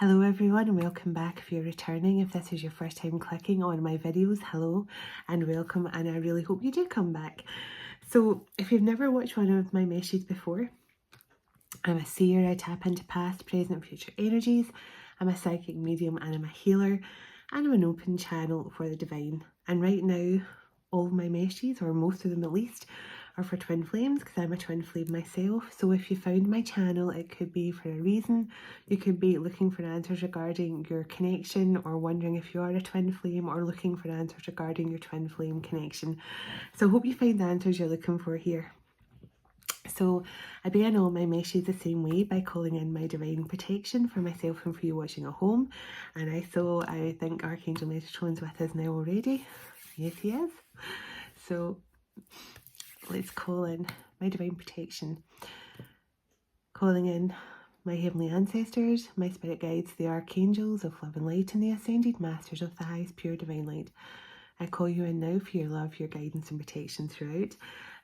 Hello everyone and welcome back if you're returning. If this is your first time clicking on my videos, hello and welcome, and I really hope you do come back. So if you've never watched one of my meshes before, I'm a seer. I tap into past, present and future energies. I'm a psychic medium and I'm a healer, and I'm an open channel for the divine. And right now all of my meshes, or most of them at least, are for twin flames because I'm a twin flame myself. So if you found my channel, it could be for a reason. You could be looking for answers regarding your connection, or wondering if you are a twin flame, or looking for answers regarding your twin flame connection. So I hope you find the answers you're looking for here. So I begin all my meshes the same way, by calling in my divine protection for myself and for you watching at home. And I think Archangel Metatron's with us now already. Yes, he is. So let's call in my divine protection. Calling in my heavenly ancestors, my spirit guides, the archangels of love and light, and the ascended masters of the highest pure divine light. I call you in now for your love, your guidance and protection throughout,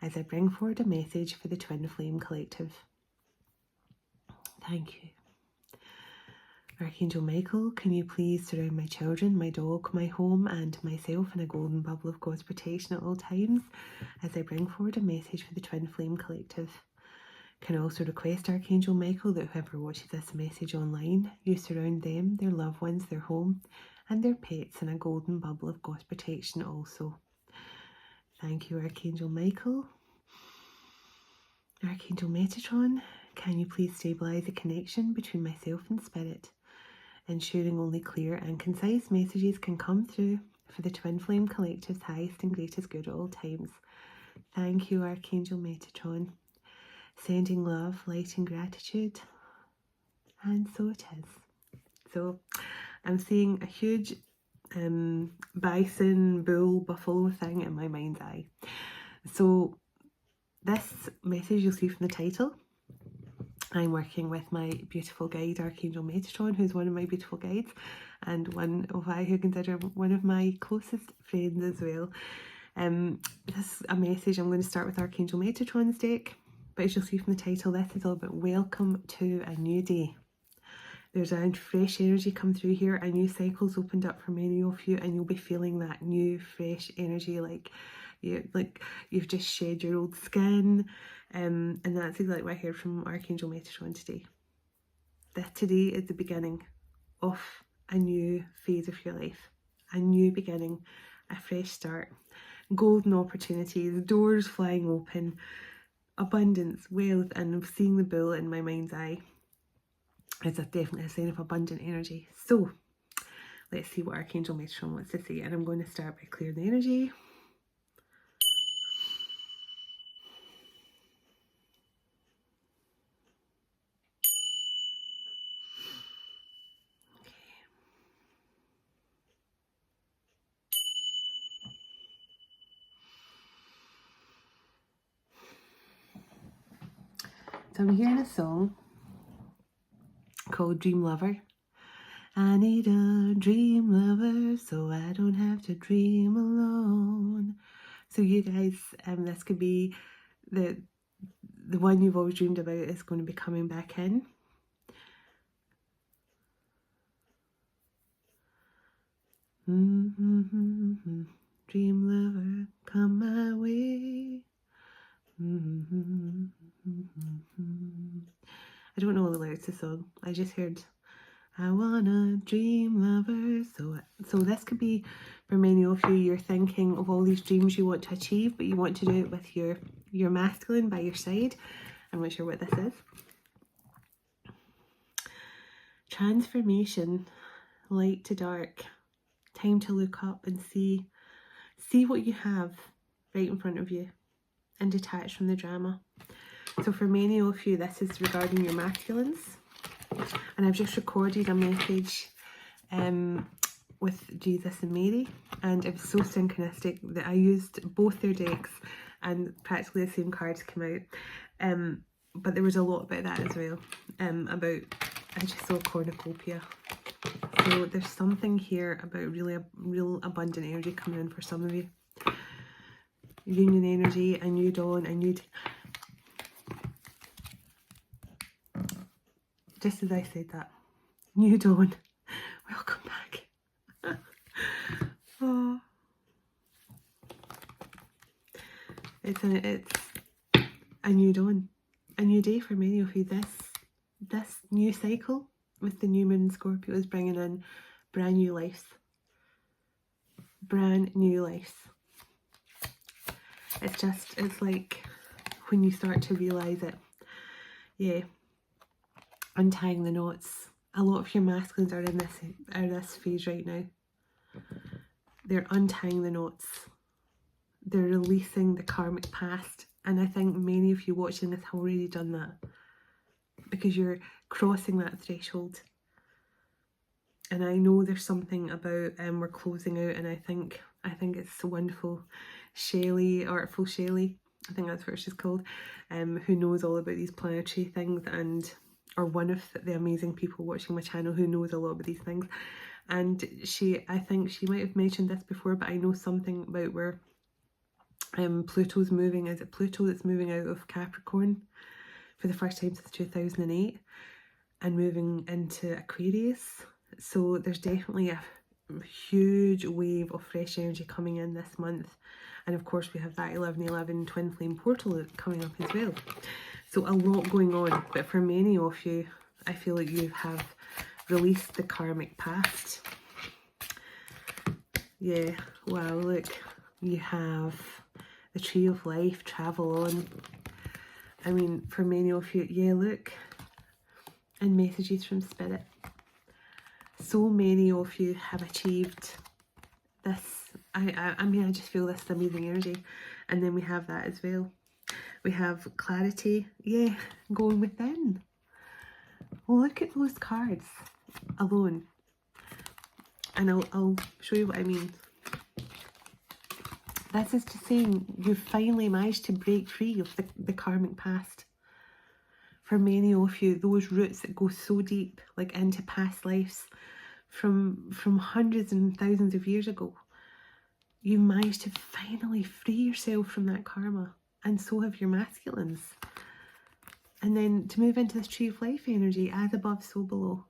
as I bring forward a message for the Twin Flame Collective. Thank you. Archangel Michael, can you please surround my children, my dog, my home and myself in a golden bubble of God's protection at all times, as I bring forward a message for the Twin Flame Collective. Can I also request, Archangel Michael, that whoever watches this message online, you surround them, their loved ones, their home and their pets in a golden bubble of God's protection also. Thank you, Archangel Michael. Archangel Metatron, can you please stabilise the connection between myself and spirit, ensuring only clear and concise messages can come through for the Twin Flame Collective's highest and greatest good at all times. Thank you, Archangel Metatron. Sending love, light and gratitude. And so it is. So I'm seeing a huge bison, bull, buffalo thing in my mind's eye. So this message you'll see from the title. I'm working with my beautiful guide, Archangel Metatron, who's one of my beautiful guides, and one of who consider one of my closest friends as well. This is a message. I'm going to start with Archangel Metatron's deck, but as you'll see from the title, this is all about welcome to a new day. There's a fresh energy come through here. A new cycle's opened up for many of you, and you'll be feeling that new, fresh energy, like you've just shed your old skin. And that's exactly what I heard from Archangel Metatron today. That today is the beginning of a new phase of your life, a new beginning, a fresh start, golden opportunities, doors flying open, abundance, wealth, and I'm seeing the bull in my mind's eye. It's definitely a sign of abundant energy. So let's see what Archangel Metatron wants to say, and I'm going to start by clearing the energy. So I'm hearing a song called Dream Lover. I need a dream lover so I don't have to dream alone. So you guys, this could be the one you've always dreamed about is going to be coming back in. Dream lover, come my way. I don't know all the lyrics to the song. I just heard, I want a dream lover. So this could be, for many of you, you're thinking of all these dreams you want to achieve, but you want to do it with your masculine by your side. I'm not sure what this is. Transformation, light to dark. Time to look up and see what you have right in front of you and detach from the drama. So for many of you, this is regarding your masculines. And I've just recorded a message with Jesus and Mary, and it was so synchronistic that I used both their decks and practically the same cards came out. But there was a lot about that as well. I just saw a cornucopia. So there's something here about real abundant energy coming in for some of you. Union energy, a new dawn, a new... Just as I said that. New dawn. Welcome back. Oh. It's a new dawn, a new day for many of you. This new cycle with the new moon in Scorpio is bringing in brand new lives. Brand new lives. It's like when you start to realise it. Yeah. Untying the knots. A lot of your masculines are in this phase right now. They're untying the knots. They're releasing the karmic past. And I think many of you watching this have already done that. Because you're crossing that threshold. And I know there's something about we're closing out, and I think it's wonderful. Shelley, Artful Shelley, I think that's what she's called, who knows all about these planetary things, and or one of the amazing people watching my channel who knows a lot about these things. And I think she might have mentioned this before, but I know something about where Pluto's moving. Is it Pluto that's moving out of Capricorn for the first time since 2008 and moving into Aquarius? So there's definitely a huge wave of fresh energy coming in this month. And of course we have that 11/11 twin flame portal coming up as well. So a lot going on. But for many of you, I feel like you have released the karmic past. Yeah, wow, look. You have the Tree of Life, travel on. I mean, for many of you, yeah, look. And messages from Spirit. So many of you have achieved this. I mean, I just feel this amazing energy. And then we have that as well. We have clarity. Yeah, going within. Well, look at those cards alone. And I'll show you what I mean. This is just saying you've finally managed to break free of the karmic past. For many of you, those roots that go so deep, like into past lives, from hundreds and thousands of years ago, you managed to finally free yourself from that karma, and so have your masculines. And then to move into this Tree of Life energy, as above, so below.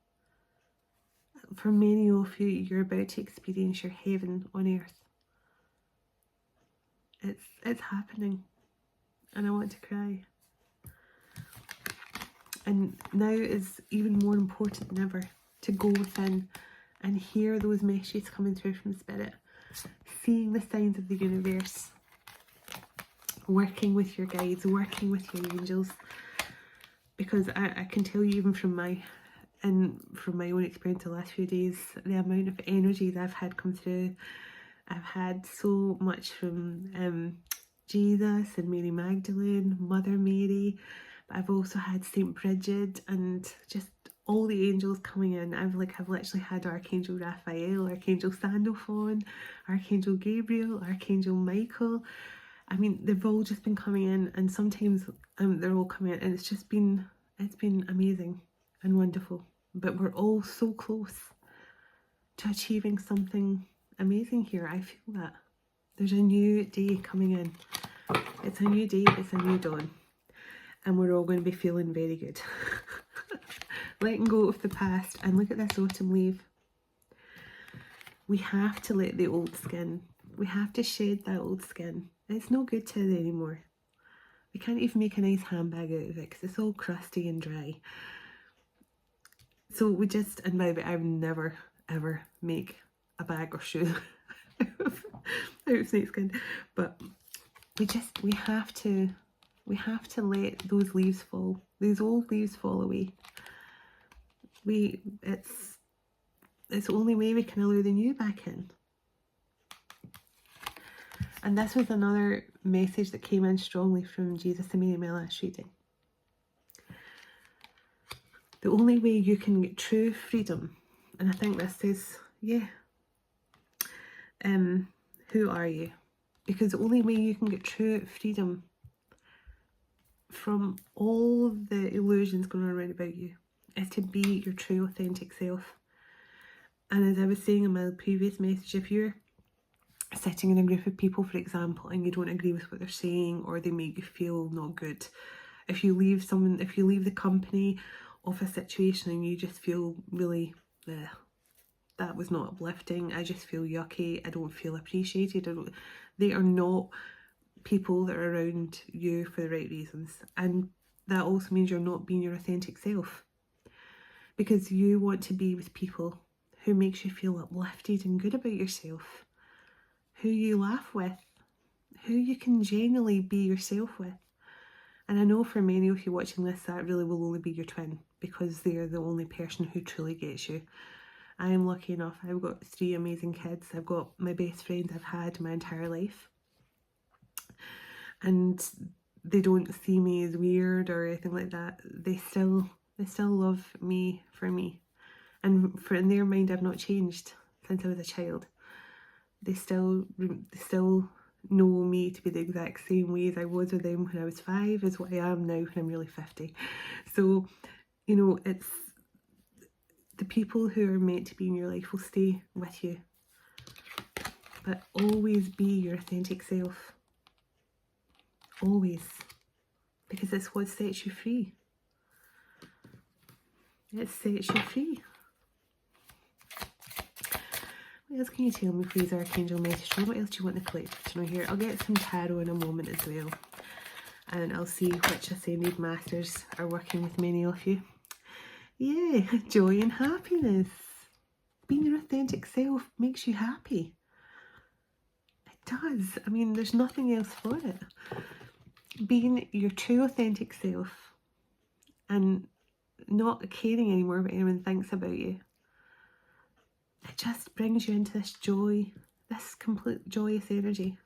For many of you, you're about to experience your heaven on earth. It's happening, and I want to cry. And now is even more important than ever to go within and hear those messages coming through from Spirit, seeing the signs of the universe, working with your guides, working with your angels. Because I can tell you, even from my own experience the last few days, the amount of energy that I've had come through. I've had so much from Jesus and Mary Magdalene, Mother Mary. But I've also had Saint Bridget and just all the angels coming in. I've literally had Archangel Raphael, Archangel Sandalphon, Archangel Gabriel, Archangel Michael. I mean, they've all just been coming in, and sometimes they're all coming in, and it's been amazing and wonderful. But we're all so close to achieving something amazing here. I feel that there's a new day coming in. It's a new day, it's a new dawn, and we're all going to be feeling very good. Letting go of the past. And look at this autumn leaf. We have to let the old skin, we have to shed that old skin. It's no good to it anymore. We can't even make a nice handbag out of it because it's all crusty and dry. So we just, and by the way, I would never ever make a bag or shoe out of snakeskin, but we have to let those leaves fall, these old leaves fall away. It's the only way we can allow the new back in. And this was another message that came in strongly from Jesus and Mary in my last reading. The only way you can get true freedom, and I think this is, yeah, who are you? Because the only way you can get true freedom from all the illusions going on around about you is to be your true authentic self. And as I was saying in my previous message, if you're sitting in a group of people, for example, and you don't agree with what they're saying, or they make you feel not good, if you leave the company, of a situation and you just feel really, that was not uplifting, I just feel yucky, I don't feel appreciated, they are not people that are around you for the right reasons. And that also means you're not being your authentic self, because you want to be with people who makes you feel uplifted and good about yourself, who you laugh with, who you can genuinely be yourself with. And I know for many of you watching this, that really will only be your twin, because they're the only person who truly gets you. I am lucky enough, I've got 3 amazing kids, I've got my best friends I've had my entire life, and they don't see me as weird or anything like that. They still love me for me, and for in their mind I've not changed since I was a child. They still know me to be the exact same way as I was with them when I was 5 as what I am now when I'm really 50. So, you know, it's the people who are meant to be in your life will stay with you, but always be your authentic self. Always. Because it's what sets you free. It sets you free. What else can you tell me, please, Archangel Metatron? What else do you want the collective to know here? I'll get some tarot in a moment as well. And I'll see which Ascended Masters are working with many of you. Yeah, joy and happiness. Being your authentic self makes you happy. It does. I mean, there's nothing else for it. Being your true authentic self and not caring anymore what anyone thinks about you. It just brings you into this joy, this complete joyous energy.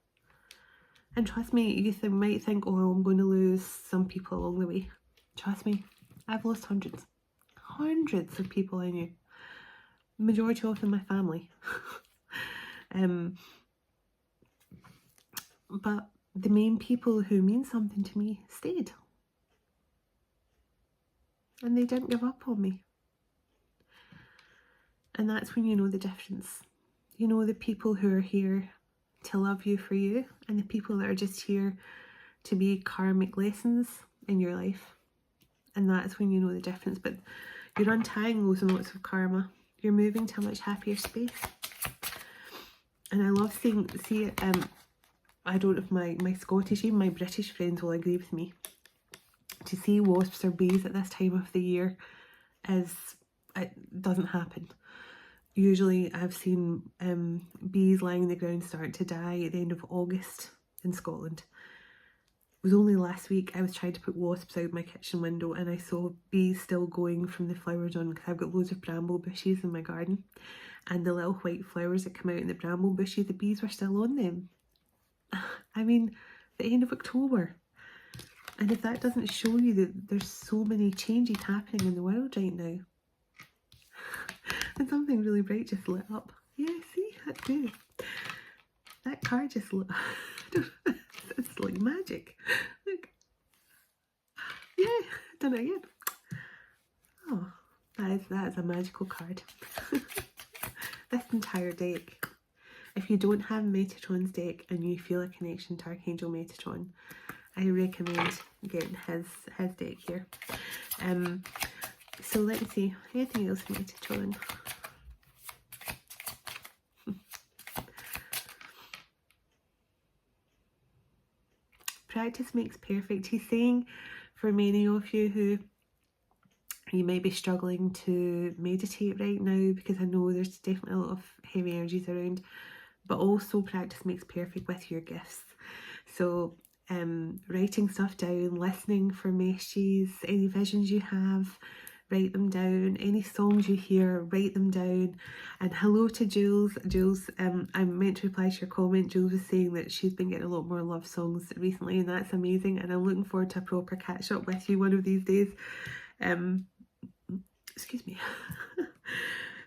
And trust me, you might think, oh, I'm going to lose some people along the way. Trust me, I've lost hundreds of people I knew. Majority of them my family. But the main people who mean something to me stayed. And they didn't give up on me. And that's when you know the difference. You know the people who are here to love you for you, and the people that are just here to be karmic lessons in your life. And that's when you know the difference. But you're untying loads and lots of karma. You're moving to a much happier space. And I love seeing it. I don't know if my Scottish, even my British friends will agree with me. To see wasps or bees at this time of the year it doesn't happen. Usually I've seen bees lying on the ground start to die at the end of August in Scotland. It was only last week I was trying to put wasps out my kitchen window and I saw bees still going from the flowers on, because I've got loads of bramble bushes in my garden, and the little white flowers that come out in the bramble bushes, the bees were still on them. I mean, the end of October. And if that doesn't show you that there's so many changes happening in the world right now. And something really bright just lit up. Yeah, see, that's good. That card just lit up. It's like magic. Look. Yeah, done it again. Oh, that is a magical card. This entire deck. If you don't have Metatron's deck and you feel a connection to Archangel Metatron, I recommend getting his deck here. So let me see, anything else Metatron? Practice makes perfect. He's saying for many of you who you might be struggling to meditate right now, because I know there's definitely a lot of heavy energies around, but also practice makes perfect with your gifts. So writing stuff down, listening for messages, any visions you have, write them down. Any songs you hear, write them down. And hello to Jules. Jules, I meant to reply to your comment. Jules was saying that she's been getting a lot more love songs recently, and that's amazing. And I'm looking forward to a proper catch up with you one of these days. Excuse me.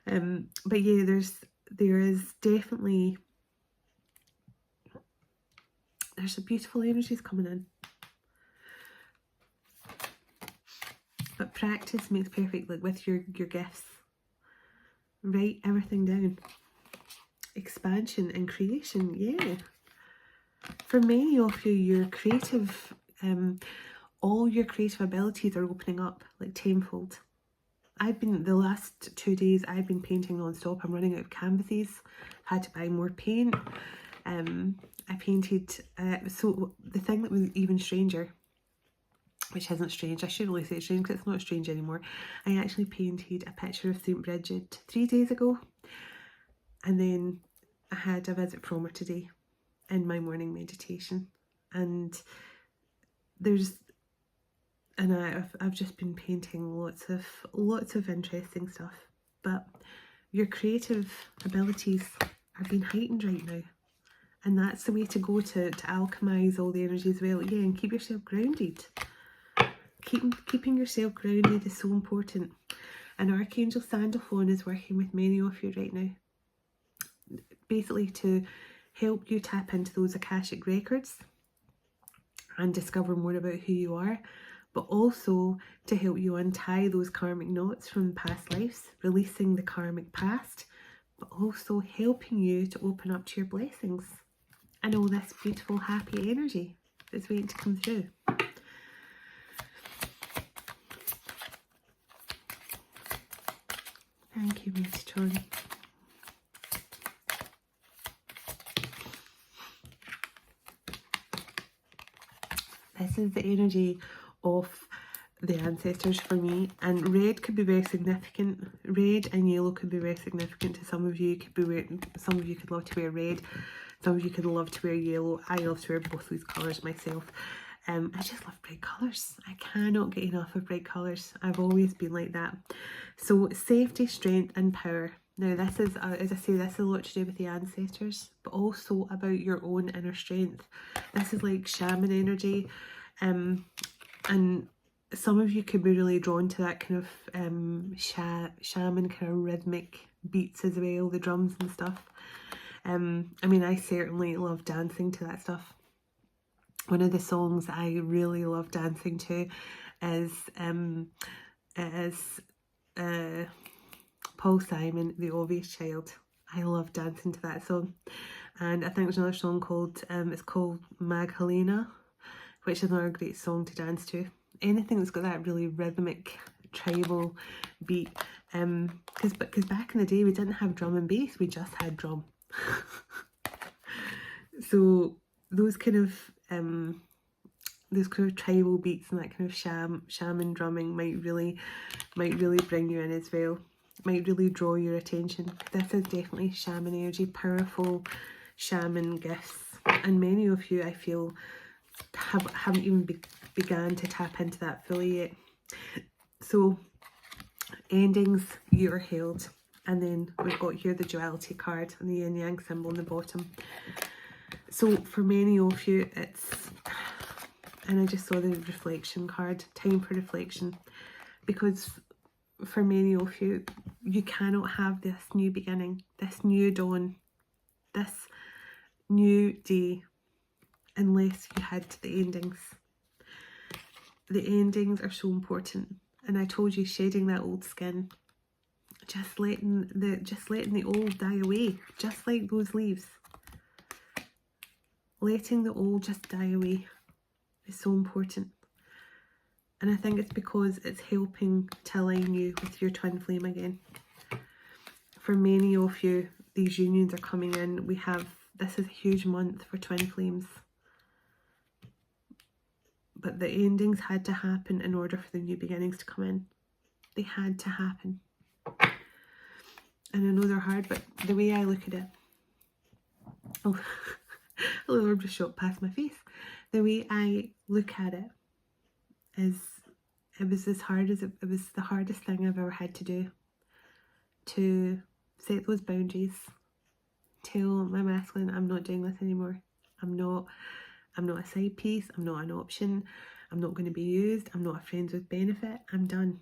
But yeah, there is definitely, there's some beautiful energies coming in. But practice makes perfect, like with your gifts. Write everything down. Expansion and creation, yeah. For many of you, your creative, all your creative abilities are opening up like tenfold. the last 2 days I've been painting non-stop. I'm running out of canvases, had to buy more paint. I painted, so the thing that was even stranger, which isn't strange, I should really say it's strange because it's not strange anymore. I actually painted a picture of St. Bridget 3 days ago, and then I had a visit from her today in my morning meditation, and I've just been painting lots of interesting stuff. But your creative abilities are being heightened right now, and that's the way to go to alchemize all the energies well. Yeah, and keep yourself grounded. Keeping yourself grounded is so important. And Archangel Sandalphon is working with many of you right now, basically to help you tap into those Akashic records and discover more about who you are, but also to help you untie those karmic knots from past lives, releasing the karmic past, but also helping you to open up to your blessings and all this beautiful, happy energy that's waiting to come through. Thank you, Metatron. This is the energy of the ancestors for me, and red could be very significant. Red and yellow could be very significant to some of you. Some of you could love to wear red, some of you could love to wear yellow. I love to wear both these colours myself. I just love bright colours. I cannot get enough of bright colours. I've always been like that. So safety, strength and power. Now this is, as I say, this is a lot to do with the ancestors, but also about your own inner strength. This is like shaman energy, and some of you could be really drawn to that kind of shaman kind of rhythmic beats as well, the drums and stuff. I mean, I certainly love dancing to that stuff. One of the songs I really love dancing to is Paul Simon, The Obvious Child. I love dancing to that song. And I think there's another song called, it's called Magdalena, which is another great song to dance to. Anything that's got that really rhythmic, tribal beat. Because back in the day we didn't have drum and bass, we just had drum. So those kind of tribal beats and that kind of shaman drumming might really bring you in as well. Might really draw your attention. This is definitely shaman energy, powerful shaman gifts, and many of you, I feel, haven't even began to tap into that fully yet. So endings, you are held, and then we've got here the duality card and the yin yang symbol on the bottom. So for many of you, it's, and I just saw the reflection card, time for reflection, because for many of you, you cannot have this new beginning, this new dawn, this new day, unless you had the endings. The endings are so important, and I told you, shedding that old skin, just letting the old die away, just like those leaves. Letting the old just die away is so important. And I think it's because it's helping to align you with your twin flame again. For many of you, these unions are coming in. This is a huge month for twin flames. But the endings had to happen in order for the new beginnings to come in. They had to happen. And I know they're hard, but the way I look at it, oh, a little herb just shot past my face. The way I look at it is, it was the hardest thing I've ever had to do, to set those boundaries, tell my masculine, I'm not doing this anymore. I'm not a side piece, I'm not an option, I'm not going to be used, I'm not a friends with benefit, I'm done.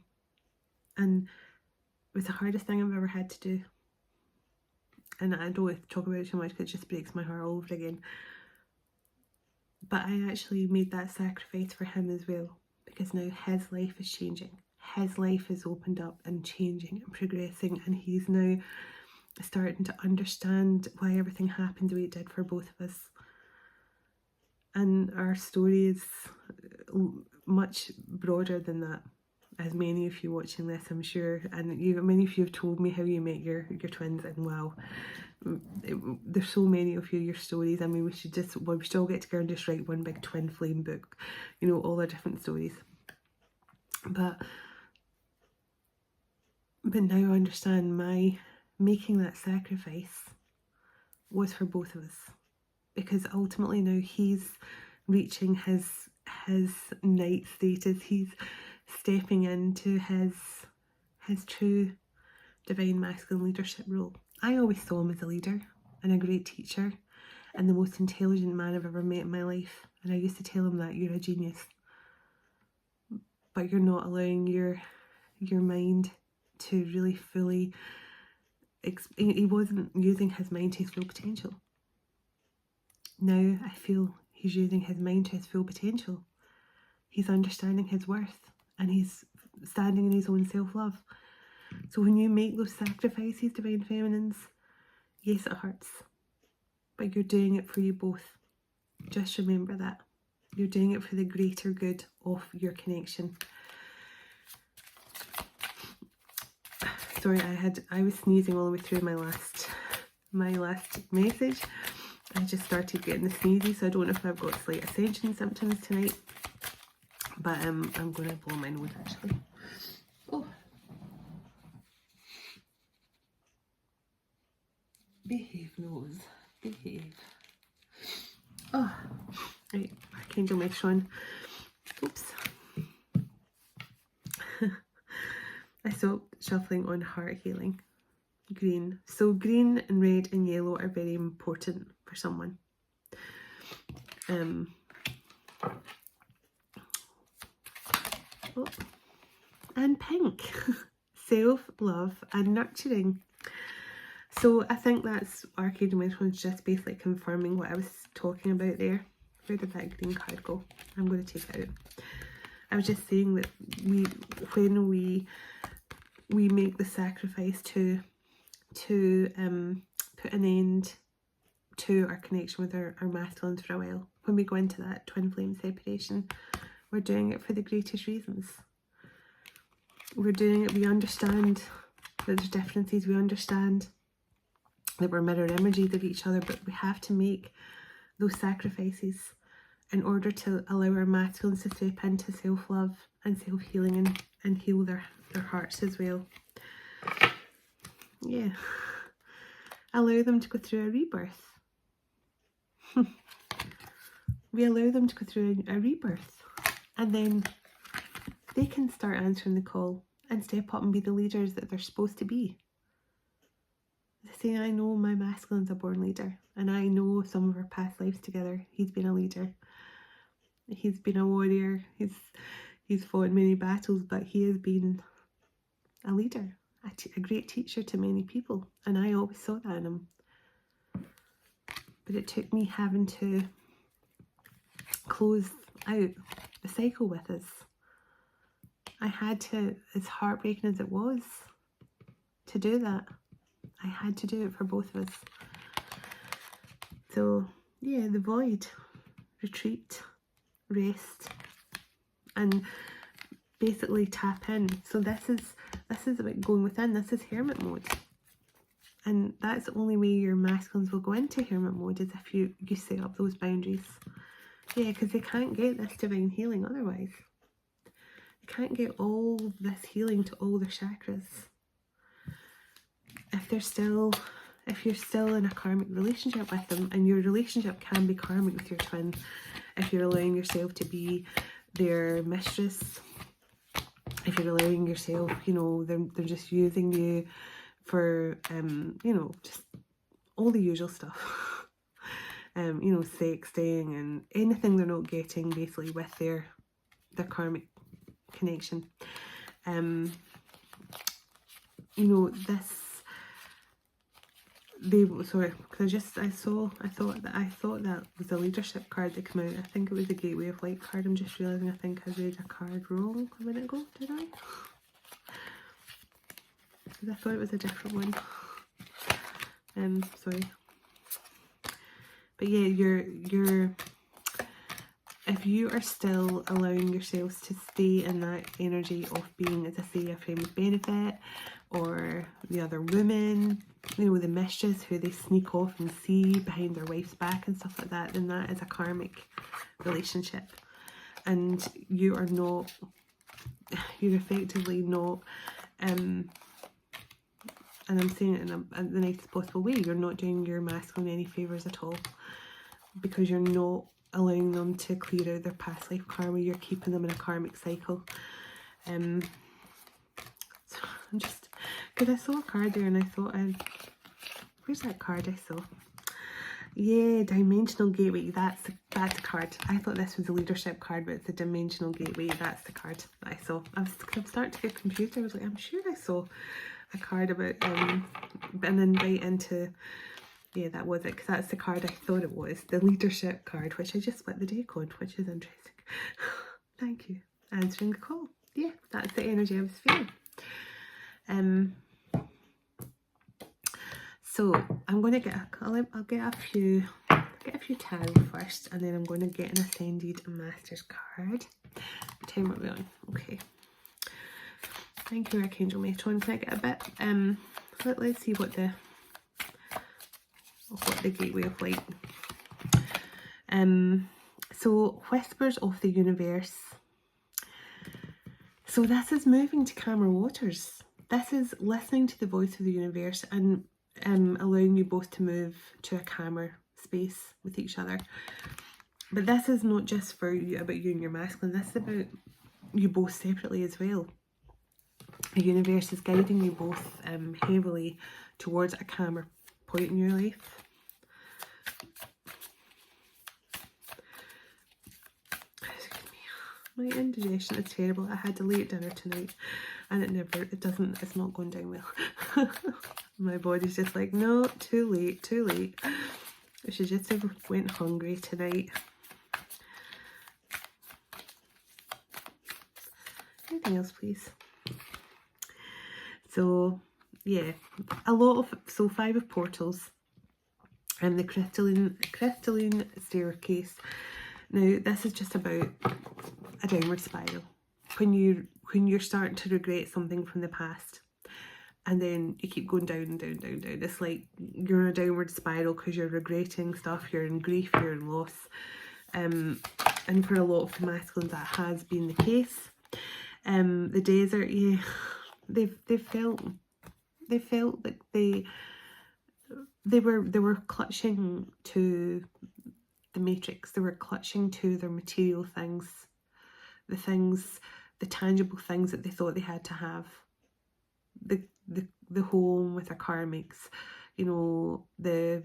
And it was the hardest thing I've ever had to do. And I don't want to talk about it too much because it just breaks my heart all over again. But I actually made that sacrifice for him as well, because now his life is changing. His life is opened up and changing and progressing, and he's now starting to understand why everything happened the way it did for both of us. And our story is much broader than that. as many of you watching this, I'm sure, and many of you have told me how you met your twins, and wow, there's so many of you, your stories. I mean, we should all get together and just write one big twin flame book, you know, all our different stories. But now I understand my making that sacrifice was for both of us, because ultimately now he's reaching his knight status. He's stepping into his true divine masculine leadership role. I always saw him as a leader and a great teacher and the most intelligent man I've ever met in my life. And I used to tell him that you're a genius, but you're not allowing your mind to really fully. He wasn't using his mind to his full potential. Now I feel he's using his mind to his full potential. He's understanding his worth and he's standing in his own self-love. So when you make those sacrifices, divine feminines, yes, it hurts, but you're doing it for you both. Just remember that. You're doing it for the greater good of your connection. Sorry, I was sneezing all the way through my last message. I just started getting the sneezy, so I don't know if I've got slight ascension symptoms tonight. But I'm going to blow my nose actually. Oh. Behave, nose. Behave. Oh. Right, Archangel Metatron. Oops. I stopped shuffling on heart healing. Green. So green and red and yellow are very important for someone. Oh. And pink. Self-love and nurturing. So I think that's Archangel Metatron's just basically confirming what I was talking about there. Where did that green card go? I'm going to take it out. I was just saying that when we make the sacrifice to put an end to our connection with our masculines for a while, when we go into that twin flame separation, we're doing it for the greatest reasons. We're doing it, we understand that there's differences, we understand that we're mirror images of each other, but we have to make those sacrifices in order to allow our masculines to step into self-love and self-healing and heal their hearts as well. Yeah. Allow them to go through a rebirth. We allow them to go through a rebirth, and then they can start answering the call and step up and be the leaders that they're supposed to be. They say, I know my masculine's a born leader, and I know some of our past lives together. He's been a leader. He's been a warrior. He's fought many battles, but he has been a leader, a great teacher to many people, and I always saw that in him. But it took me having to close out the cycle with us. I had to, as heartbreaking as it was to do that, I had to do it for both of us. So yeah, the void, retreat, rest, and basically tap in. So this is about going within. This is Hermit mode, and that's the only way your masculines will go into Hermit mode, is if you set up those boundaries. Yeah, because they can't get this divine healing otherwise. They can't get all this healing to all their chakras if you're still in a karmic relationship with them. And your relationship can be karmic with your twin if you're allowing yourself to be their mistress, if you're allowing yourself, you know, they're just using you for you know, just all the usual stuff. You know, sexting and anything they're not getting basically with their karmic connection. You know, sorry, because I thought that was a leadership card that came out. I think it was the Gateway of Light card. I'm just realising I think I read a card wrong a minute ago, did I? Because I thought it was a different one. Sorry. But yeah, if you are still allowing yourselves to stay in that energy of being, as I say, a friend with benefit, or the other woman, you know, the mistress who they sneak off and see behind their wife's back and stuff like that, then that is a karmic relationship. And you are not, you're effectively not, and I'm saying it in the nicest possible way, you're not doing your masculine any favours at all, because you're not allowing them to clear out their past life karma. You're keeping them in a karmic cycle. So I'm just, because I saw a card there and I thought, where's that card I saw? Yeah, Dimensional Gateway. That's a card. I thought this was a leadership card, but it's a Dimensional Gateway. That's the card that I saw. I'm starting to get confused. I was like, I'm sure I saw a card about an invite into, yeah, that was it, because that's the card I thought it was, the leadership card, which I just split the deck on, which is interesting. Thank you. Answering the call. Yeah, that's the energy I was feeling. So I'm going to get I'll get a few tarot first, and then I'm going to get an Ascended Masters card. What time are we on? Okay. Thank you, Archangel Metatron. Can I get a bit? Let's see what the gateway of light. So Whispers of the Universe. So this is moving to calmer waters. This is listening to the voice of the universe and allowing you both to move to a calmer space with each other. But this is not just for you, about you and your masculine. This is about you both separately as well. The universe is guiding you both heavily towards a calmer point in your life. My indigestion is terrible. I had to late dinner tonight and it's not going down well. My body's just like, no, too late. I should just have went hungry tonight. Anything else, please? So, yeah, so 5 of Portals and the crystalline staircase. Now, this is just about a downward spiral. When you're starting to regret something from the past, and then you keep going down and down, down, down. It's like you're in a downward spiral because you're regretting stuff, you're in grief, you're in loss. And for a lot of the masculines, that has been the case. The desert, yeah, they felt like they were clutching to the matrix. They were clutching to their material things, the tangible things that they thought they had to have. The home with their karmics, you know, the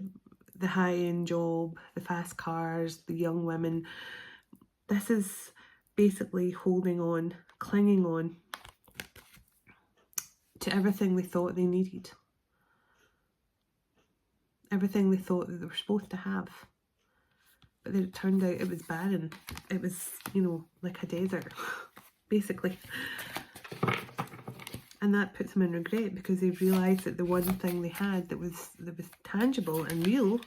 high-end job, the fast cars, the young women. This is basically holding on, clinging on to everything they thought they needed, everything they thought that they were supposed to have. But then it turned out it was barren. It was, you know, like a desert, basically. And that puts them in regret, because they've realised that the one thing they had that was tangible and real,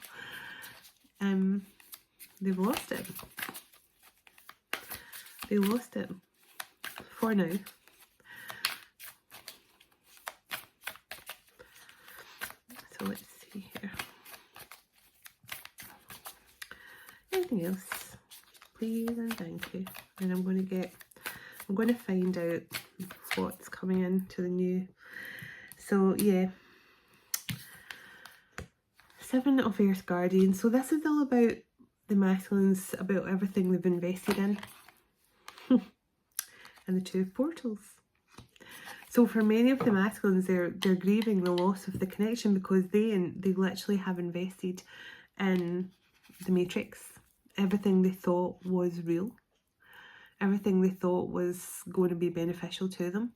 they've lost it. They lost it for now. So let's see here. Anything else, please and thank you. And I'm going to find out what's coming into the new. So yeah, 7 of Earth Guardians. So this is all about the masculines, about everything they've invested in. And the 2 of Portals. So for many of the masculines, they're grieving the loss of the connection, because they literally have invested in the matrix. Everything they thought was real. Everything they thought was going to be beneficial to them.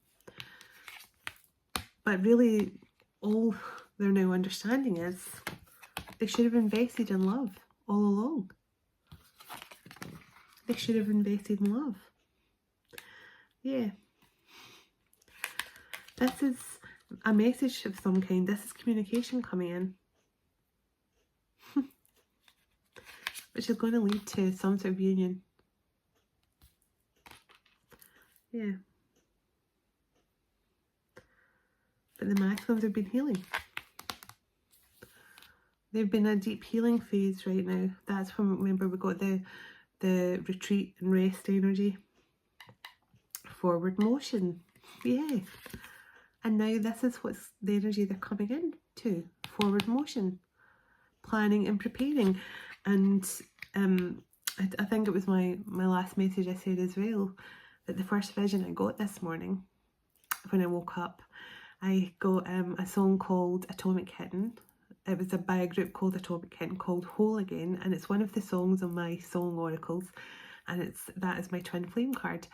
But really, all they're now understanding is they should have invested in love all along. They should have invested in love. Yeah. This is a message of some kind. This is communication coming in. Which is going to lead to some sort of union. Yeah. But the masculines have been healing. They've been in a deep healing phase right now. That's when, remember, we got the retreat and rest energy. Forward motion. Yeah. And now this is what's the energy they're coming in to. Forward motion. Planning and preparing. And I think it was my last message I said as well, that the first vision I got this morning when I woke up, I got a song called Atomic Kitten. It was by a group called Atomic Kitten called Whole Again, and it's one of the songs on my song oracles, and that is my twin flame card,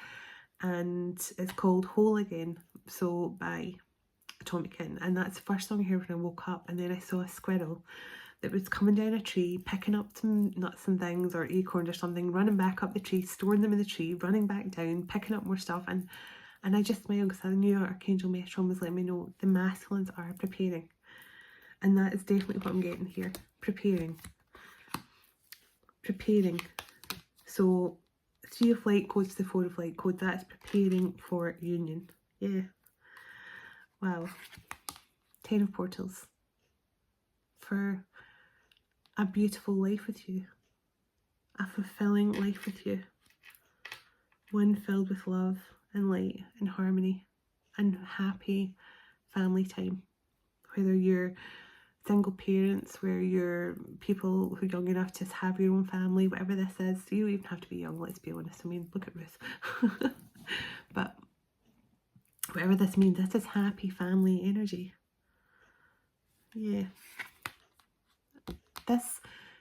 and it's called Whole Again, so by Atomic Kitten. And that's the first song I heard when I woke up. And then I saw a squirrel that was coming down a tree, picking up some nuts and things or acorns or something, running back up the tree, storing them in the tree, running back down, picking up more stuff. And I just smiled because I knew Archangel Metatron was letting me know the masculines are preparing. And that is definitely what I'm getting here. Preparing. Preparing. So 3 of light codes to 4 of light code. That's preparing for union. Yeah. Wow. 10 of portals. For a beautiful life with you. A fulfilling life with you. One filled with love and light and harmony and happy family time. Whether you're single parents, where you're people who are young enough to have your own family, whatever this is. You don't even have to be young, let's be honest. I mean, look at Ruth. But whatever this means, this is happy family energy. Yeah. This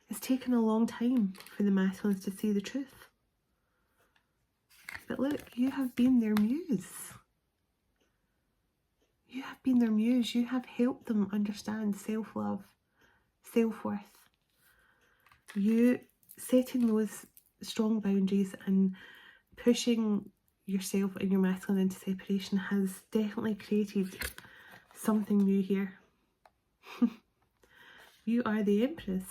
has taken a long time for the masculines to see the truth. But look, you have been their muse. You have been their muse. You have helped them understand self-love, self-worth. You setting those strong boundaries and pushing yourself and your masculine into separation has definitely created something new here. You are the Empress.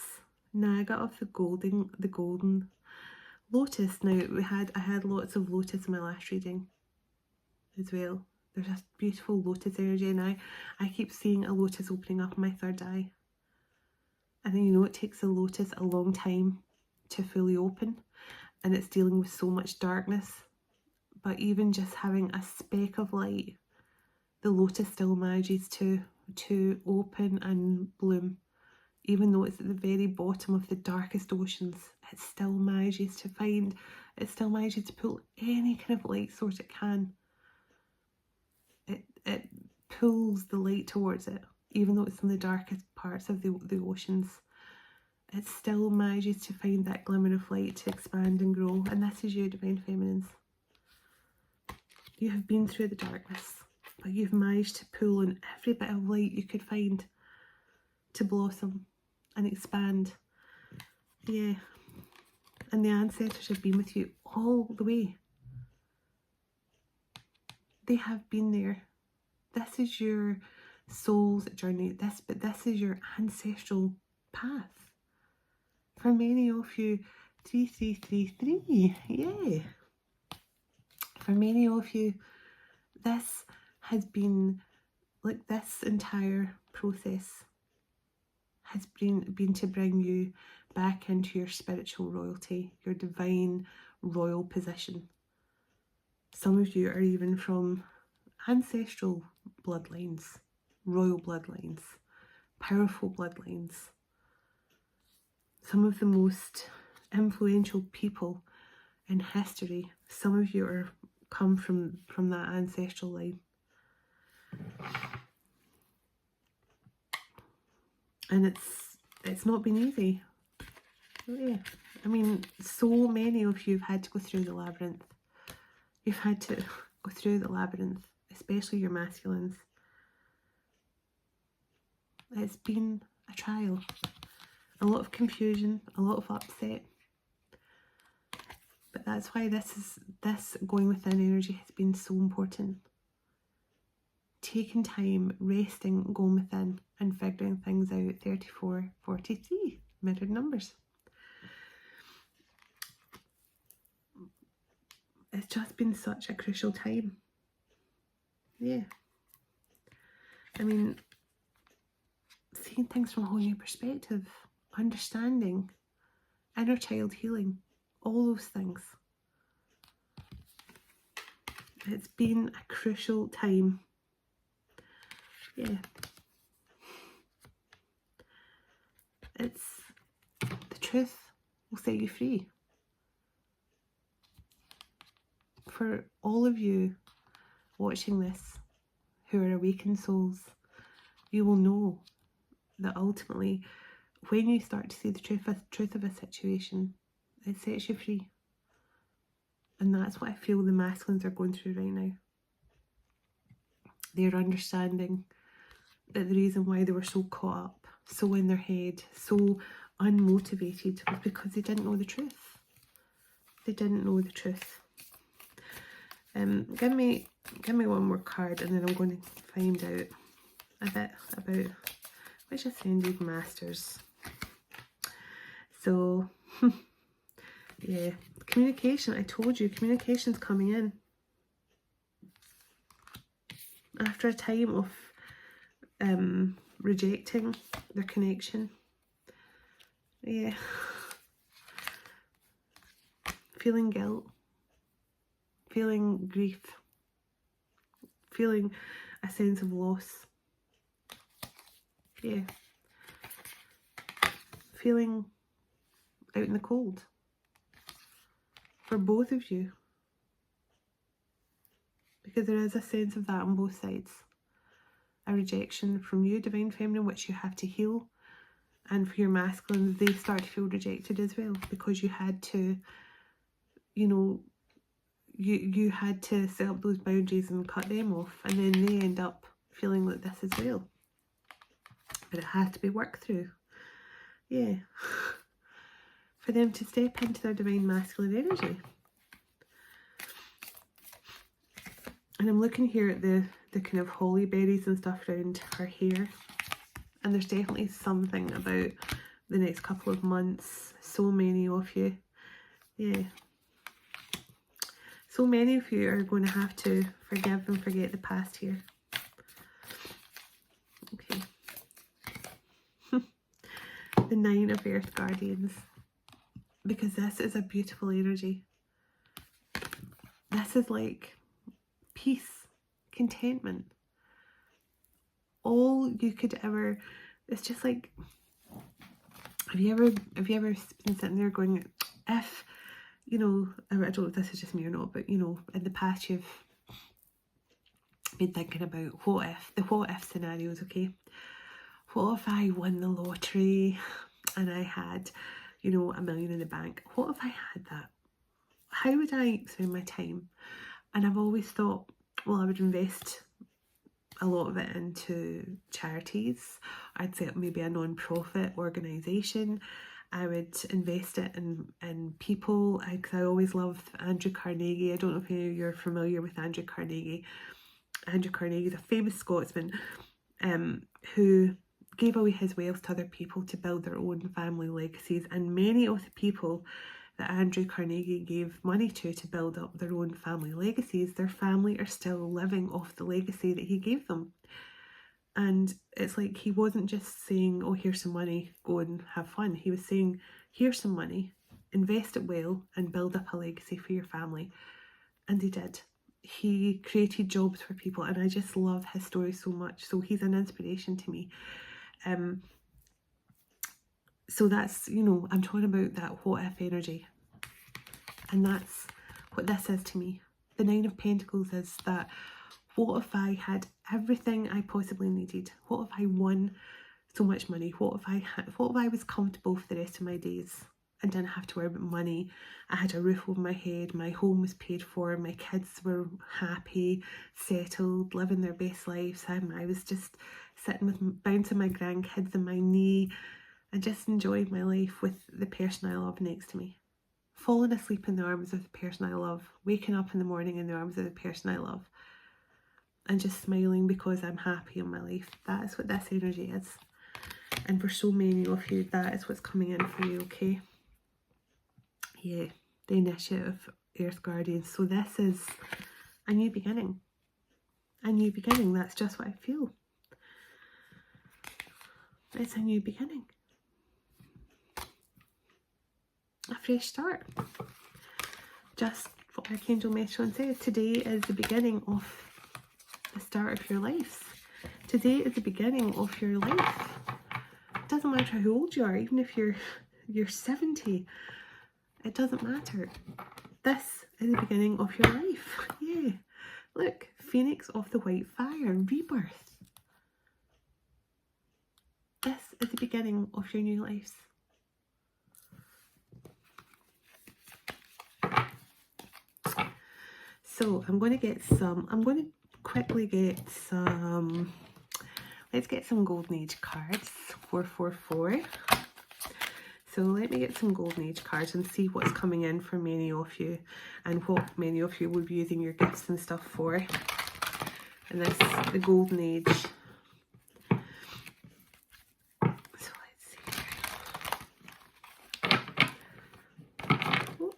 Naga of the golden lotus. Now I had lots of lotus in my last reading as well. There's a beautiful lotus energy, and I keep seeing a lotus opening up in my third eye. And then, you know, it takes a lotus a long time to fully open, and it's dealing with so much darkness. But even just having a speck of light, the lotus still manages to open and bloom. Even though it's at the very bottom of the darkest oceans, it still manages to pull any kind of light source it can. It pulls the light towards it, even though it's in the darkest parts of the oceans. It still manages to find that glimmer of light to expand and grow. And this is you, Divine Feminines. You have been through the darkness, but you've managed to pull on every bit of light you could find to blossom and expand. Yeah. And the ancestors have been with you all the way. They have been there. This is your soul's journey. But this is your ancestral path. For many of you, 3333, yeah. For many of you, this has been, like, this entire process has been to bring you back into your spiritual royalty, your divine royal position. Some of you are even from ancestral bloodlines, royal bloodlines, powerful bloodlines. Some of the most influential people in history, some of you come from that ancestral line. And it's not been easy. Yeah. I mean, so many of you have had to go through the labyrinth. You've had to go through the labyrinth, especially your masculines. It's been a trial. A lot of confusion, a lot of upset. But that's why this going within energy has been so important. Taking time, resting, going within and figuring things out. 34, 43, mirrored numbers. it's just been such a crucial time. Yeah. I mean, seeing things from a whole new perspective, understanding, inner child healing, all those things. It's been a crucial time. Yeah. It's the truth will set you free. For all of you watching this who are awakened souls, you will know that ultimately when you start to see the truth of a situation, it sets you free. And that's what I feel the masculines are going through right now. They're understanding that the reason why they were so caught up, so in their head, so unmotivated, was because they didn't know the truth. They didn't know the truth. Give me one more card, and then I'm going to find out a bit about which Ascended Masters. So, yeah, communication. I told you, communication's coming in. After a time of rejecting their connection. Yeah. Feeling guilt. Feeling grief. Feeling a sense of loss. Yeah. Feeling out in the cold. For both of you. Because there is a sense of that on both sides. A rejection from you, Divine Feminine, which you have to heal. And for your masculines, they start to feel rejected as well. Because you had to, you know, you had to set up those boundaries and cut them off. And then they end up feeling like this as well. But it has to be worked through. Yeah. For them to step into their divine masculine energy. And I'm looking here at the kind of holly berries and stuff around her hair. And there's definitely something about the next couple of months. So many of you. Yeah. So many of you are going to have to forgive and forget the past here. Okay. The 9 of Earth Guardians. Because this is a beautiful energy. This is like peace, contentment. All you could ever, it's just like, have you ever been sitting there going, if, you know, I don't know if this is just me or not, but you know, in the past you've been thinking about the what if scenarios, okay? What if I won the lottery and I had, you know, $1 million in the bank? What if I had that? How would I spend my time? And I've always thought, well, I would invest a lot of it into charities. I'd set up maybe a non-profit organisation. I would invest it in people. Because I always loved Andrew Carnegie. I don't know if you're familiar with Andrew Carnegie. Andrew Carnegie is a famous Scotsman who gave away his wealth to other people to build their own family legacies. And many of the people that Andrew Carnegie gave money to build up their own family legacies, their family are still living off the legacy that he gave them. And it's like he wasn't just saying, oh, here's some money, go and have fun. He was saying, here's some money, invest it well and build up a legacy for your family. And he did. He created jobs for people, and I just love his story so much. So he's an inspiration to me. So that's, you know, I'm talking about that what if energy. And that's what this is to me. The 9 of Pentacles is that, what if I had everything I possibly needed? What if I won so much money? What if I was comfortable for the rest of my days and didn't have to worry about money? I had a roof over my head, my home was paid for, my kids were happy, settled, living their best lives. I was just sitting with, bouncing my grandkids on my knee and just enjoying my life with the person I love next to me. Falling asleep in the arms of the person I love, waking up in the morning in the arms of the person I love, and just smiling because I'm happy in my life. That is what this energy is. And for so many of you, that is what's coming in for you, okay? Yeah, the initiative Earth Guardians. So this is a new beginning. A new beginning. That's just what I feel. It's a new beginning. A fresh start. Just what Archangel Metatron said. Today is the beginning of the start of your life. Today is the beginning of your life. It doesn't matter how old you are, even if you're 70. It doesn't matter. This is the beginning of your life. Yeah. Look, Phoenix of the White Fire, Rebirth. This is the beginning of your new life. So I'm going to quickly get some, let's get some Golden Age cards, 444. So let me get some Golden Age cards and see what's coming in for many of you and what many of you will be using your gifts and stuff for. And this, the Golden Age. So let's see here. Oh,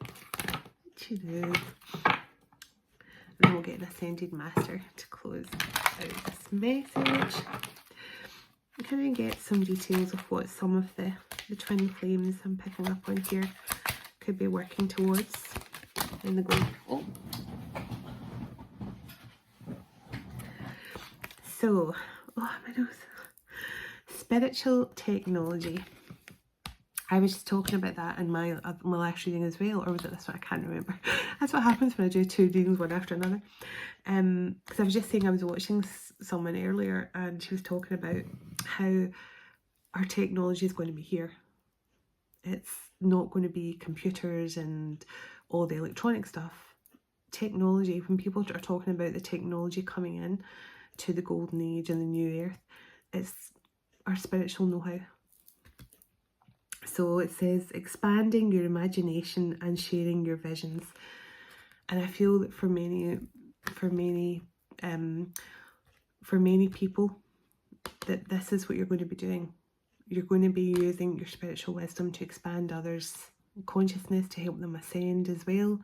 what you do? And then we'll get an Ascended Master to close out this message. I'm going to get some details of what some of the twin flames I'm picking up on here could be working towards in the gold. Oh. So, oh my nose. Spiritual technology. I was just talking about that in my last reading as well, or was it this one? I can't remember. That's what happens when I do two readings one after another. Because I was just saying I was watching someone earlier and she was talking about how our technology is going to be here. It's not going to be computers and all the electronic stuff. Technology, when people are talking about the technology coming in to the Golden Age and the New Earth, it's our spiritual know-how. So it says expanding your imagination and sharing your visions. And I feel that for many people that this is what you're going to be doing. You're going to be using your spiritual wisdom to expand others' consciousness, to help them ascend as well,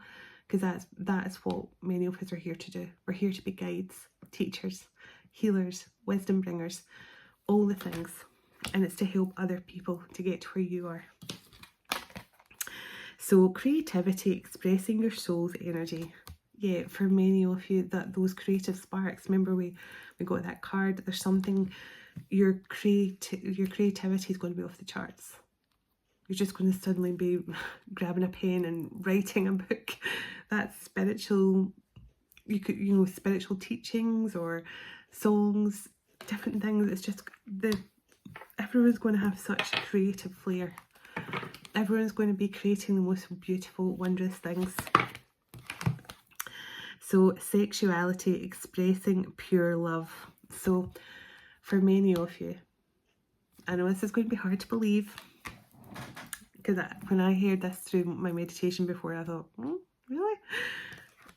because that is what many of us are here to do. We're here to be guides, teachers, healers, wisdom bringers, all the things. And it's to help other people to get to where you are. So creativity, expressing your soul's energy. Yeah, for many of you, those creative sparks. Remember we got that card. There's something, your creativity is going to be off the charts. You're just going to suddenly be grabbing a pen and writing a book. That's spiritual, spiritual teachings or songs, different things. It's just everyone's going to have such creative flair. Everyone's going to be creating the most beautiful, wondrous things. So sexuality, expressing pure love. So for many of you, I know this is going to be hard to believe, because when I heard this through my meditation before, I thought, really?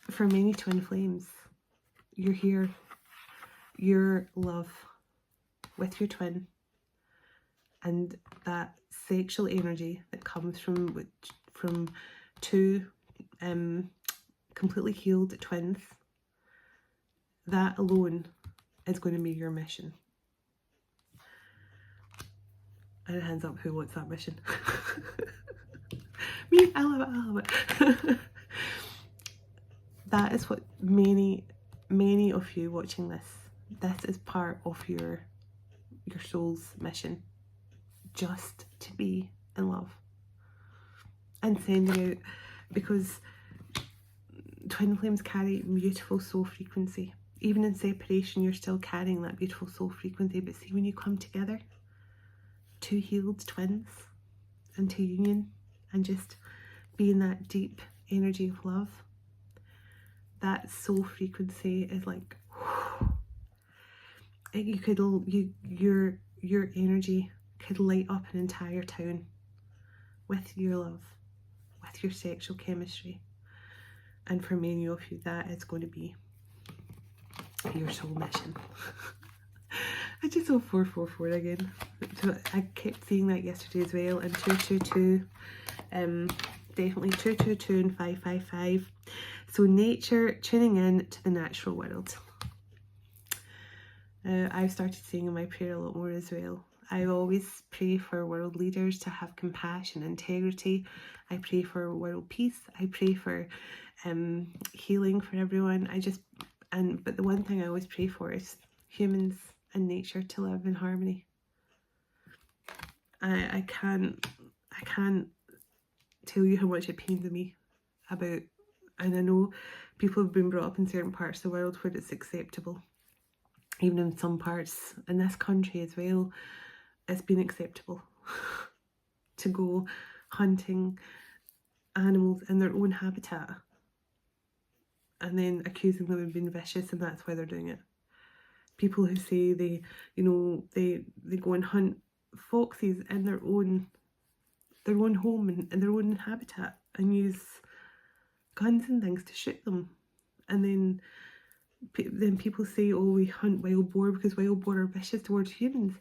For many twin flames, you're here, your love with your twin, and that sexual energy that comes from two completely healed twins, that alone is going to be your mission. And hands up, who wants that mission? Me, I love it. That is what many of you watching this is part of your soul's mission. Just to be in love and sending out, because twin flames carry beautiful soul frequency. Even in separation, you're still carrying that beautiful soul frequency. But see, when you come together, two healed twins into union and just be in that deep energy of love, that soul frequency is like, your energy could light up an entire town with your love, with your sexual chemistry. And for many of you, that is going to be your soul mission. I just saw 444 again. So I kept seeing that yesterday as well, and 222. Definitely 222 and 555. So nature, tuning in to the natural world. I've started saying in my prayer a lot more as well. I always pray for world leaders to have compassion, integrity. I pray for world peace. I pray for healing for everyone. But the one thing I always pray for is humans and nature to live in harmony. I can't tell you how much it pains me about, and I know people have been brought up in certain parts of the world where it's acceptable. Even in some parts in this country as well, it's been acceptable to go hunting animals in their own habitat and then accusing them of being vicious, and that's why they're doing it. People who say they go and hunt foxes in their own home and in their own habitat and use guns and things to shoot them, and then people say, oh, we hunt wild boar because wild boar are vicious towards humans.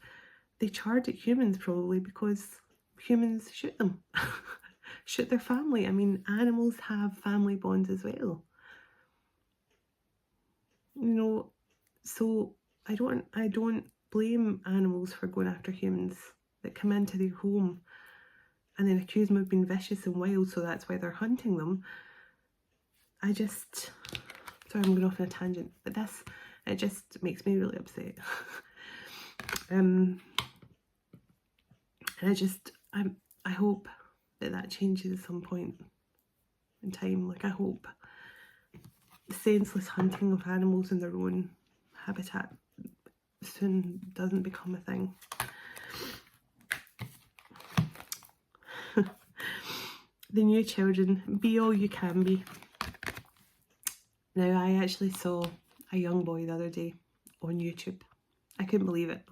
They charge at humans probably because humans shoot them, shoot their family. I mean, animals have family bonds as well. You know, so I don't blame animals for going after humans that come into their home and then accuse them of being vicious and wild, so that's why they're hunting them. Sorry, I'm going off on a tangent, but it just makes me really upset. And I hope that changes at some point in time. Like, I hope senseless hunting of animals in their own habitat soon doesn't become a thing. The new children, be all you can be. Now, I actually saw a young boy the other day on YouTube. I couldn't believe it.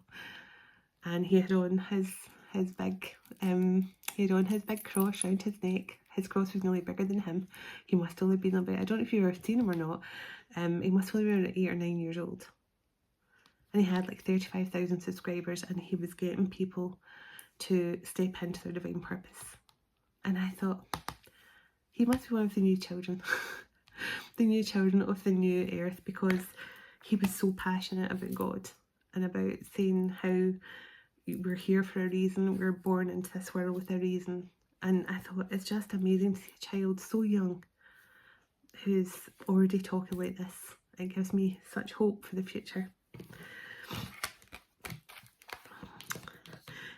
And he had on his big cross around his neck. His cross was nearly bigger than him. He must only been about, I don't know if you've ever seen him or not. He must only been 8 or 9 years old. And he had like 35,000 subscribers, and he was getting people to step into their divine purpose. And I thought, he must be one of the new children. The new children of the new earth, because he was so passionate about God and about saying how we're here for a reason, we're born into this world with a reason. And I thought, it's just amazing to see a child so young who's already talking like this. It gives me such hope for the future.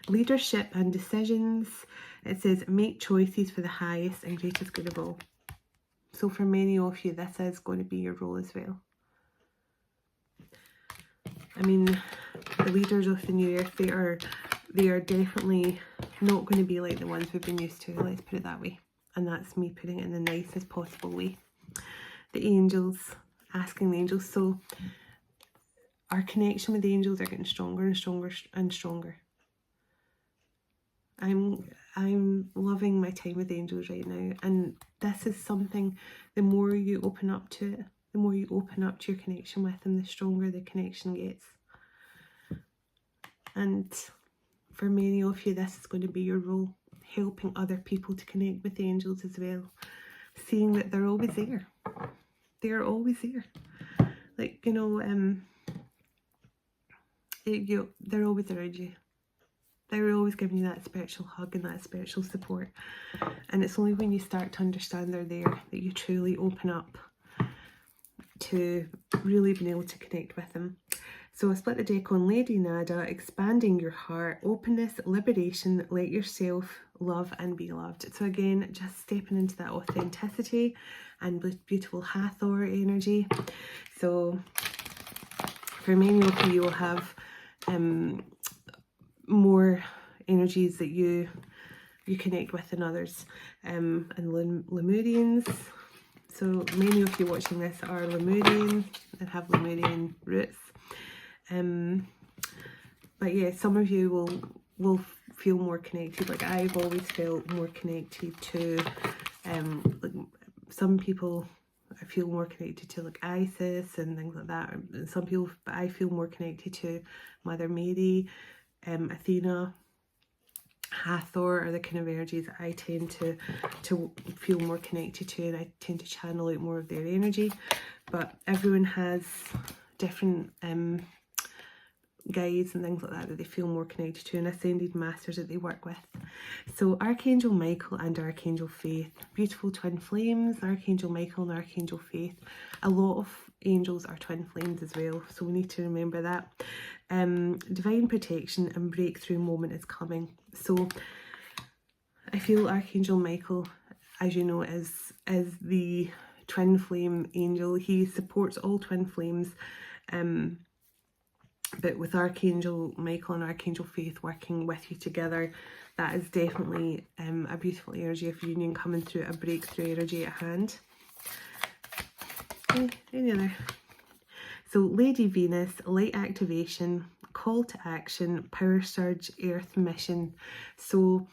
Leadership and decisions. It says, make choices for the highest and greatest good of all. So for many of you, this is going to be your role as well. I mean, the leaders of the new earth, they are definitely not going to be like the ones we've been used to, let's put it that way. And that's me putting it in the nicest possible way. The angels, asking the angels. So our connection with the angels are getting stronger and stronger and stronger. I'm loving my time with the angels right now, and this is something, the more you open up to it, the more you open up to your connection with them, the stronger the connection gets. And for many of you, this is going to be your role, helping other people to connect with the angels as well, seeing that they're always there. They're always there. Like, you know, they're always around you. They're always giving you that spiritual hug and that spiritual support. And it's only when you start to understand they're there that you truly open up to really being able to connect with them. So I split the deck on Lady Nada, expanding your heart, openness, liberation, let yourself love and be loved. So again, just stepping into that authenticity and beautiful Hathor energy. So for many of you, you will have more energies that you connect with than others, and Lemurians. So many of you watching this are Lemurian and have Lemurian roots, but yeah, some of you will feel more connected. Like, I've always felt more connected to like, some people I feel more connected to, like Isis and things like that, and some people, but I feel more connected to Mother Mary, Athena, Hathor are the kind of energies that I tend to feel more connected to, and I tend to channel out more of their energy. But everyone has different guides and things like that they feel more connected to, and ascended masters that they work with. So Archangel Michael and Archangel Faith, beautiful twin flames. Archangel Michael and Archangel Faith, a lot of angels are twin flames as well, so we need to remember that. Divine protection and breakthrough moment is coming. So I feel Archangel Michael, as you know, is the twin flame angel. He supports all twin flames, but with Archangel Michael and Archangel Faith working with you together, that is definitely a beautiful energy of union coming through, a breakthrough energy at hand. Any other? So Lady Venus, light activation, call to action, power surge, earth mission. So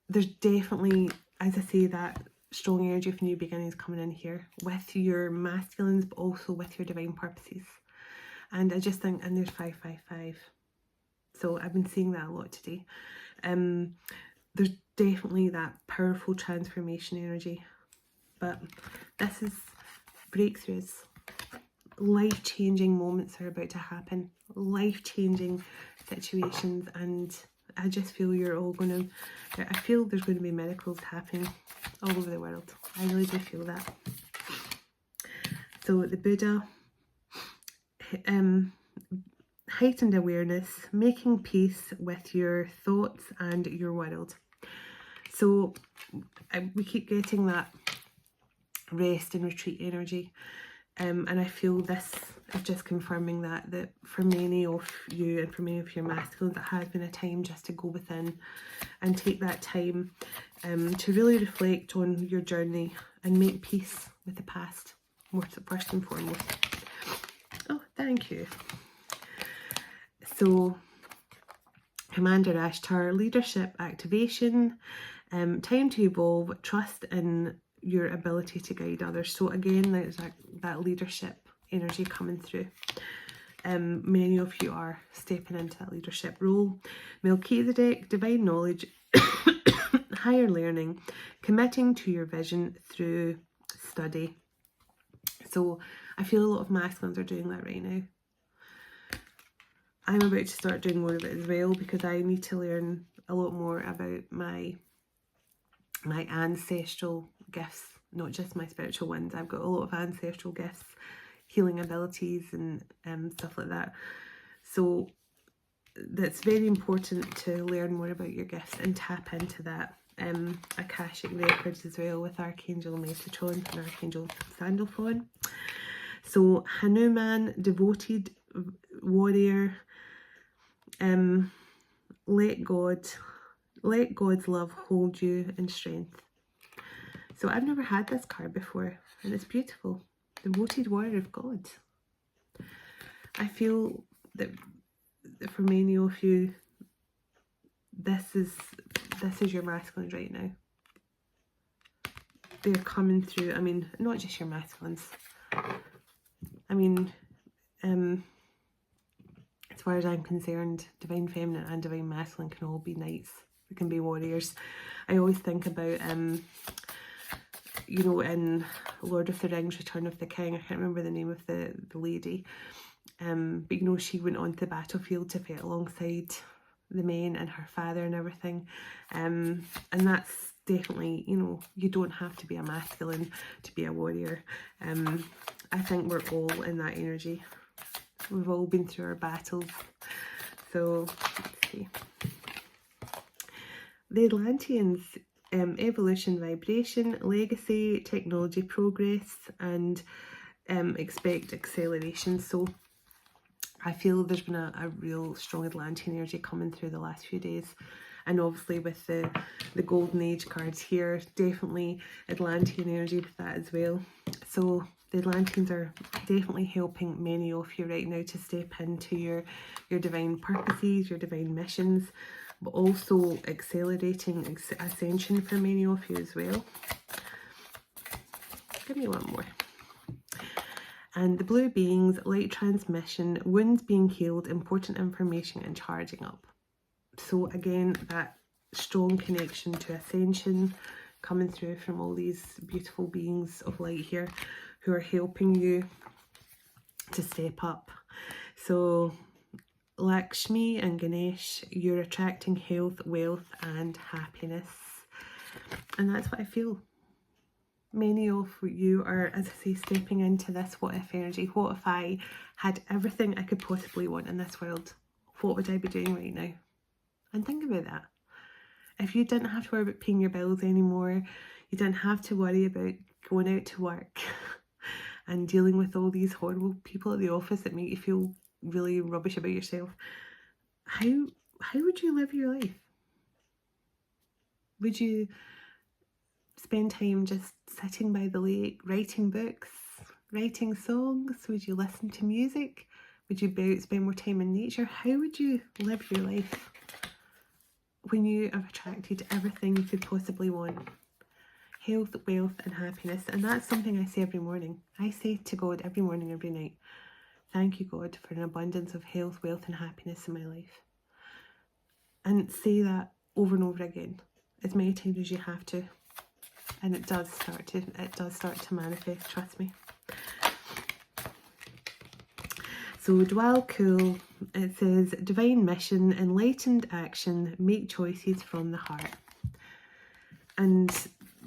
there's definitely, as I say, that strong energy of new beginnings coming in here with your masculines, but also with your divine purposes. And I just think, and there's 555. So I've been seeing that a lot today. There's definitely that powerful transformation energy. But this is breakthroughs. Life-changing moments are about to happen. Life-changing situations. And I just feel you're all going to, I feel there's going to be miracles happening all over the world. I really do feel that. So the Buddha, heightened awareness, making peace with your thoughts and your world. So we keep getting that rest and retreat energy, and I feel this is just confirming that for many of you and for many of your masculines, it has been a time just to go within and take that time to really reflect on your journey and make peace with the past, first and foremost. Oh, thank you. So, Commander Ashtar, leadership activation, time to evolve, trust in your ability to guide others. So again, there's that leadership energy coming through. Many of you are stepping into that leadership role. Melchizedek, divine knowledge, higher learning, committing to your vision through study. So I feel a lot of masculines are doing that right now. I'm about to start doing more of it as well, because I need to learn a lot more about my ancestral gifts, not just my spiritual ones. I've got a lot of ancestral gifts, healing abilities and stuff like that. So that's very important to learn more about your gifts and tap into that. Akashic records as well with Archangel Metatron and Archangel Sandalphon. So Hanuman, devoted warrior, let God's love hold you in strength. So I've never had this card before, and it's beautiful. Devoted warrior of God. I feel that for many of you, this is your masculines right now. They're coming through. I mean, not just your masculines. I mean, as far as I'm concerned, divine feminine and divine masculine can all be knights. They can be warriors. I always think about, you know, in Lord of the Rings, Return of the King, I can't remember the name of the lady, but you know, she went onto the battlefield to fight alongside the men and her father and everything, and that's definitely, you know, you don't have to be a masculine to be a warrior. I think we're all in that energy. We've all been through our battles. So let's see. The Atlanteans, evolution, vibration, legacy, technology, progress, and expect acceleration. So I feel there's been a real strong Atlantean energy coming through the last few days. And obviously with the Golden Age cards here, definitely Atlantean energy with that as well. So the Atlanteans are definitely helping many of you right now to step into your divine purposes, your divine missions, but also accelerating ascension for many of you as well. Give me one more. And the blue beings, light transmission, wounds being healed, important information, and charging up. So again, that strong connection to ascension coming through from all these beautiful beings of light here who are helping you to step up. So Lakshmi and Ganesh, you're attracting health, wealth and happiness. And that's what I feel. Many of you are, as I say, stepping into this what if energy. What if I had everything I could possibly want in this world? What would I be doing right now? And think about that. If you didn't have to worry about paying your bills anymore, you didn't have to worry about going out to work and dealing with all these horrible people at the office that make you feel really rubbish about yourself, how would you live your life? Would you spend time just sitting by the lake, writing books, writing songs? Would you listen to music? Would you spend more time in nature? How would you live your life when you have attracted everything you could possibly want? Health, wealth and happiness. And that's something I say every morning. I say to God every morning, every night, thank you, God, for an abundance of health, wealth and happiness in my life. And say that over and over again, as many times as you have to. And it does start to manifest, trust me. So Dwal Cool, it says, divine mission, enlightened action, make choices from the heart. And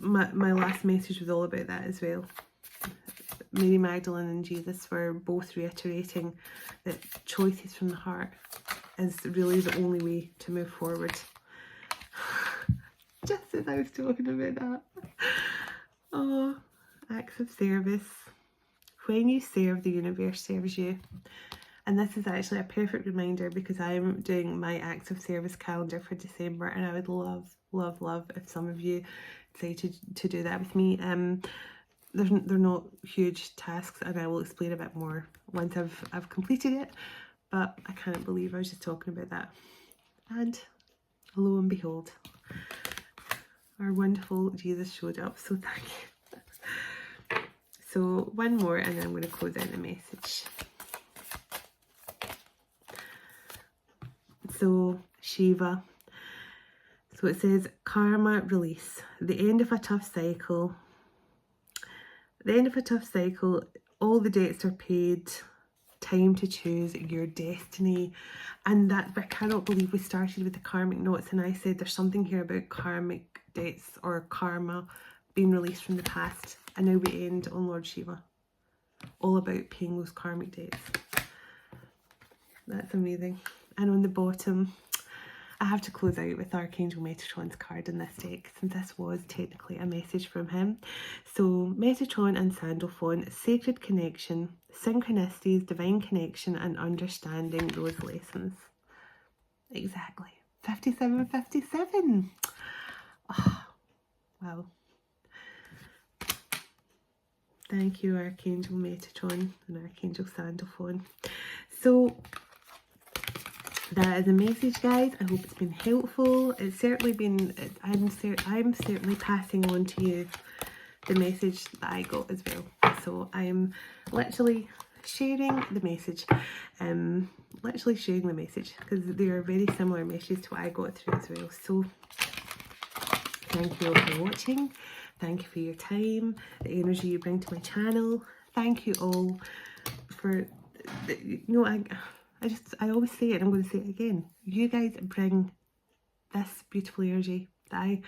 my last message was all about that as well. Mary Magdalene and Jesus were both reiterating that choices from the heart is really the only way to move forward. Just as I was talking about that. Oh, acts of service. When you serve, the universe serves you. And this is actually a perfect reminder because I'm doing my acts of service calendar for December, and I would love, love, love if some of you decided to do that with me. They're not huge tasks, and I will explain a bit more once I've completed it, but I can't believe I was just talking about that. And lo and behold, our wonderful Jesus showed up, so thank you. So one more and then I'm going to close out the message. So Shiva. So it says karma release. The end of a tough cycle. The end of a tough cycle. All the debts are paid. Time to choose your destiny. And that, I cannot believe we started with the karmic notes and I said there's something here about karmic debts or karma being released from the past. And now we end on Lord Shiva. All about paying those karmic debts. That's amazing. And on the bottom, I have to close out with Archangel Metatron's card in this deck, since this was technically a message from him. So Metatron and Sandalphon, sacred connection, synchronicities, divine connection, and understanding those lessons. Exactly. 5757. Oh, wow. Thank you, Archangel Metatron and Archangel Sandalphon. So that is a message, guys. I hope it's been helpful. It's certainly been, I'm certainly passing on to you the message that I got as well. So I'm literally sharing the message. Because they are very similar messages to what I got through as well. So thank you all for watching. Thank you for your time, the energy you bring to my channel. Thank you all for, I always say it and I'm going to say it again. You guys bring this beautiful energy that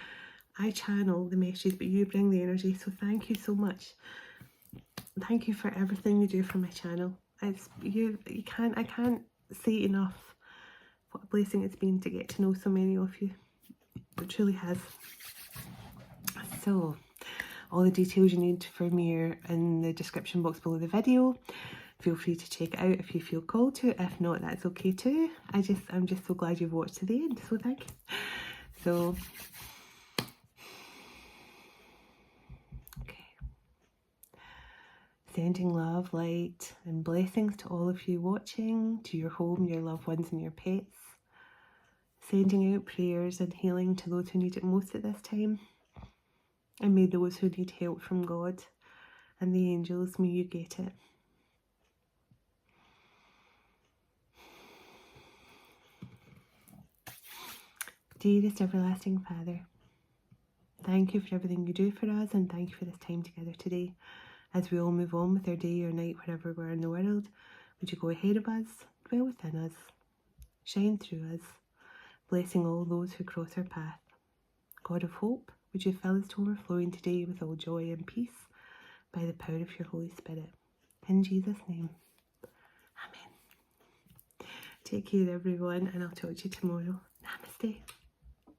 I channel the messages, but you bring the energy. So thank you so much. Thank you for everything you do for my channel. I can't say enough what a blessing it's been to get to know so many of you. It truly has. So all the details you need for me are in the description box below the video. Feel free to check it out if you feel called to. If not, that's okay too. I'm just so glad you've watched to the end, so thank you. So okay, sending love, light and blessings to all of you watching, to your home, your loved ones and your pets. Sending out prayers and healing to those who need it most at this time. And may those who need help from God and the angels, may you get it. Dearest everlasting Father, thank you for everything you do for us, and thank you for this time together today. As we all move on with our day or night, wherever we're in the world, would you go ahead of us, dwell within us, shine through us, blessing all those who cross our path. God of hope, would you fill us to overflowing today with all joy and peace by the power of your Holy Spirit. In Jesus' name, amen. Take care everyone, and I'll talk to you tomorrow. Namaste.